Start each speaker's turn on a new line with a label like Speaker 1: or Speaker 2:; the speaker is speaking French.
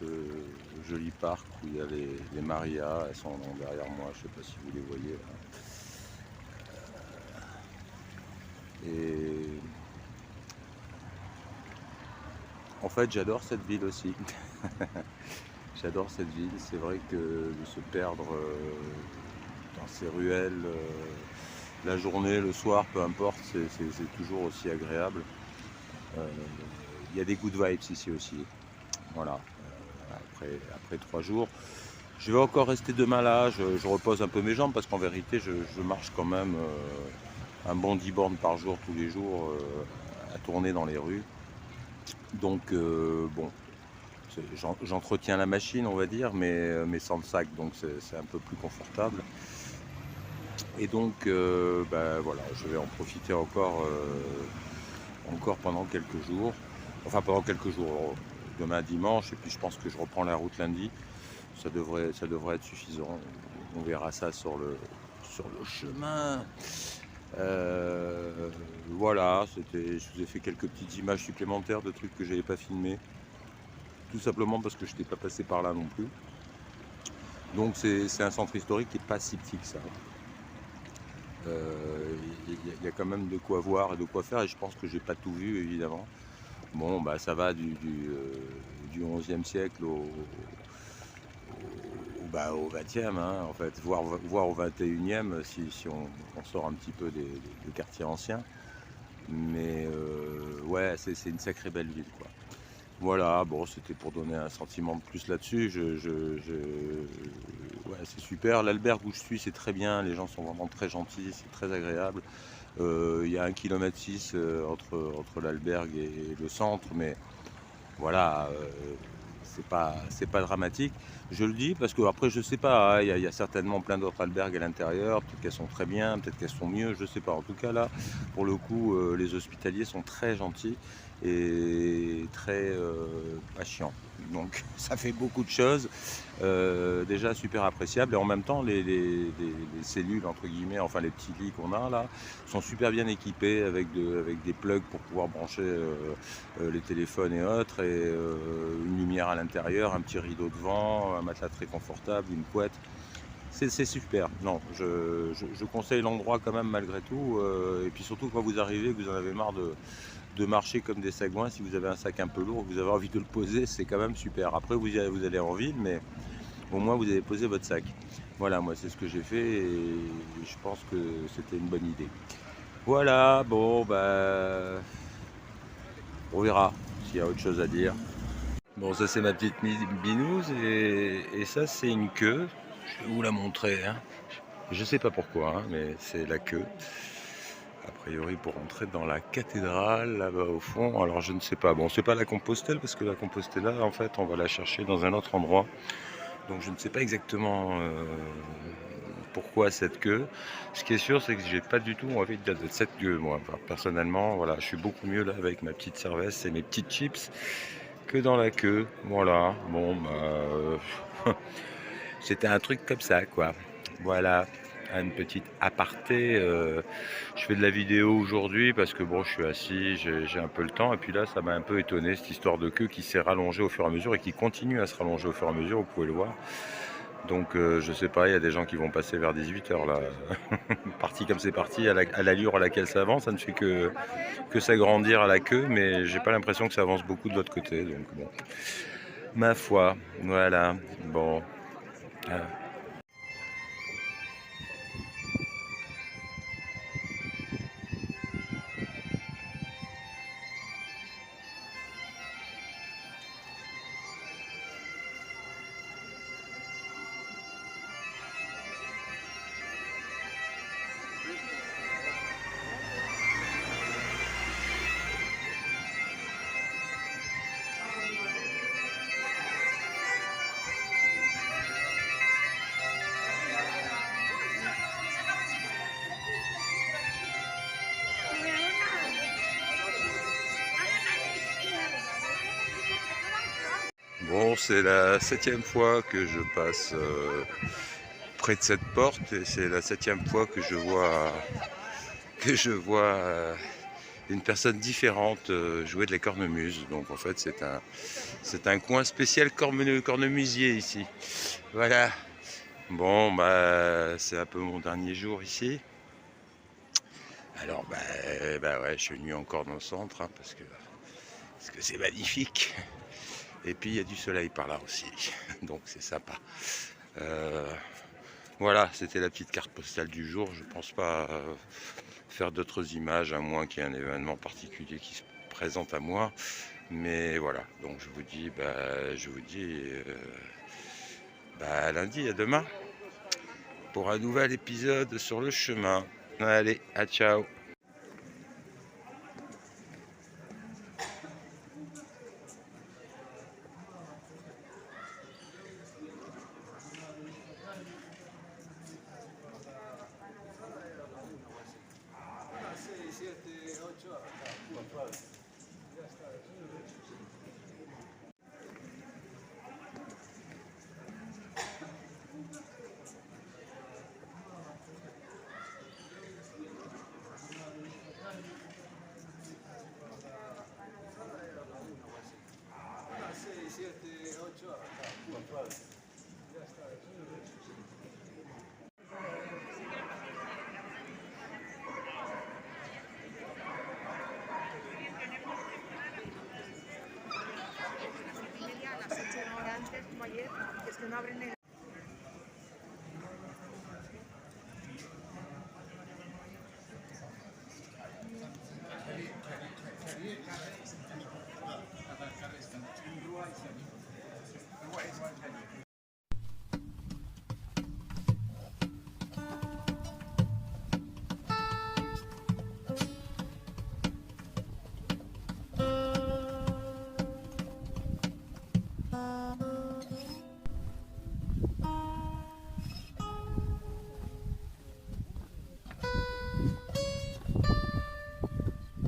Speaker 1: ce joli parc où il y a les marias. Elles sont derrière moi, je ne sais pas si vous les voyez là. Et en fait, j'adore cette ville aussi. J'adore cette ville. C'est vrai que de se perdre dans ces ruelles, la journée, le soir, peu importe, c'est toujours aussi agréable. Il y a des good vibes ici aussi. Voilà. Après 3 jours. Je vais encore rester demain là, je repose un peu mes jambes parce qu'en vérité je marche quand même un bon 10 bornes par jour tous les jours à tourner dans les rues. Donc bon, j'entretiens la machine on va dire, mais sans le sac, donc c'est un peu plus confortable. Et donc bah, voilà, je vais en profiter encore pendant quelques jours. Enfin pendant quelques jours, demain dimanche, et puis je pense que je reprends la route lundi. Ça devrait être suffisant. On verra ça sur le chemin. Voilà, je vous ai fait quelques petites images supplémentaires de trucs que j'avais pas filmés. Tout simplement parce que je n'étais pas passé par là non plus. Donc c'est un centre historique qui n'est pas si petit que ça. Il y a quand même de quoi voir et de quoi faire, et je pense que j'ai pas tout vu évidemment. Bon bah ça va du 11e siècle au 20e, hein, en fait, voire au 21e si on sort un petit peu des quartiers anciens. Mais ouais, c'est une sacrée belle ville, quoi. Voilà, bon, c'était pour donner un sentiment de plus là-dessus. Ouais, c'est super. L'albergue où je suis, c'est très bien. Les gens sont vraiment très gentils, c'est très agréable. Il y a 1,6 km entre l'albergue et le centre, mais voilà, c'est pas dramatique. Je le dis parce que après je sais pas, hein, il y a certainement plein d'autres albergues à l'intérieur, peut-être qu'elles sont très bien, peut-être qu'elles sont mieux, je sais pas. En tout cas là, pour le coup, les hospitaliers sont très gentils et très patients. Donc ça fait beaucoup de choses, déjà super appréciables, et en même temps les cellules entre guillemets, enfin les petits lits qu'on a là, sont super bien équipés avec des plugs pour pouvoir brancher les téléphones et autres, et une lumière à l'intérieur, un petit rideau devant, un matelas très confortable, une couette. C'est super. Non, je conseille l'endroit quand même malgré tout. Et puis surtout quand vous arrivez, que vous en avez marre de marcher comme des sagouins, si vous avez un sac un peu lourd, que vous avez envie de le poser, c'est quand même super. Après vous allez en ville, mais au moins vous avez posé votre sac. Voilà, moi c'est ce que j'ai fait et je pense que c'était une bonne idée. Voilà, bon bah on verra s'il y a autre chose à dire. Bon, ça c'est ma petite binouse, et ça c'est une queue. Je vais vous la montrer, hein. Je sais pas pourquoi, hein, mais c'est la queue. A priori pour entrer dans la cathédrale là-bas au fond. Alors je ne sais pas. Bon, c'est pas la Compostelle parce que la Compostelle là, en fait, on va la chercher dans un autre endroit. Donc je ne sais pas exactement pourquoi cette queue. Ce qui est sûr, c'est que j'ai pas du tout envie de cette queue, moi. Enfin, personnellement, voilà, je suis beaucoup mieux là avec ma petite cervelle et mes petites chips que dans la queue. Voilà. Bon, bah, c'était un truc comme ça, quoi. Voilà, une petite aparté. Je fais de la vidéo aujourd'hui parce que bon, je suis assis, j'ai un peu le temps. Et puis là, ça m'a un peu étonné, cette histoire de queue qui s'est rallongée au fur et à mesure et qui continue à se rallonger au fur et à mesure, vous pouvez le voir. Donc je sais pas, il y a des gens qui vont passer vers 18 h là. Parti comme c'est parti, à l'allure à laquelle ça avance, ça ne fait que s'agrandir à la queue, mais j'ai pas l'impression que ça avance beaucoup de l'autre côté. Donc bon, ma foi, voilà, bon. Ah. Bon, c'est la 7e fois que je passe près de cette porte, et c'est la 7e fois que je vois une personne différente jouer de la cornemuse. Donc en fait c'est un coin spécial cornemusier ici. Voilà. Bon bah c'est un peu mon dernier jour ici. Alors bah ouais, je suis venu encore dans le centre hein, parce que c'est magnifique. Et puis il y a du soleil par là aussi, donc c'est sympa. Voilà, c'était la petite carte postale du jour. Je pense pas faire d'autres images à moins qu'il y ait un événement particulier qui se présente à moi. Mais voilà, donc je vous dis à lundi, à demain pour un nouvel épisode sur le chemin. Allez, à ciao.